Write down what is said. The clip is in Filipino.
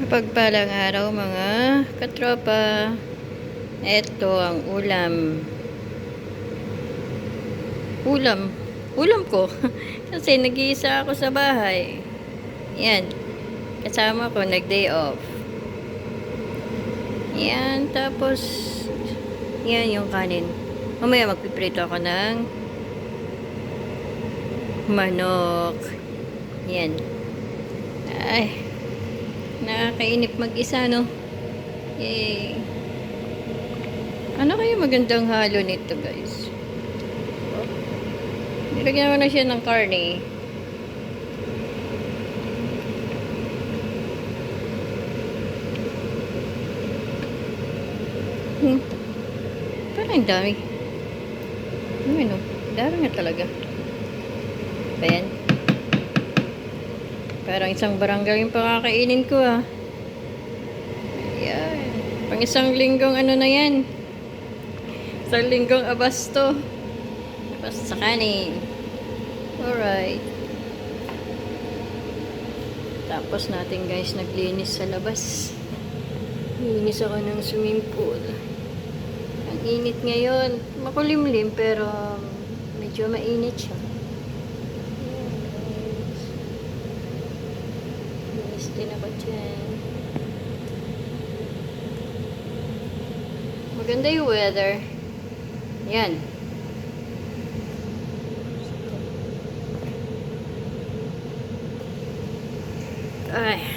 Mapagpalang araw mga katropa. Ito ang ulam. Ulam ko. Kasi nag-iisa ako sa bahay. Yan. Kasama ko nag-day off. Yan. Tapos, yan yung kanin. Mamaya magpiprito ako ng manok. Yan. Ay. Nakakainip mag-isa, no? Yay. Ano kaya magandang halo nito, guys? Nilagyan ko na siya ng karne. Parang ang dami. Ano? Dami nga talaga. Ayan. Parang isang barangay yung pakakainin ko, ah. Ayan. Pang isang linggong ano na yan. Isang linggong abasto. Abasto sa kanin. Alright. Tapos natin, guys, naglinis sa labas. Linis ako ng swimming pool. Ang init ngayon. Makulimlim pero medyo mainit siya. Linis din ako dyan. Maganda yung weather. Yan. Ay.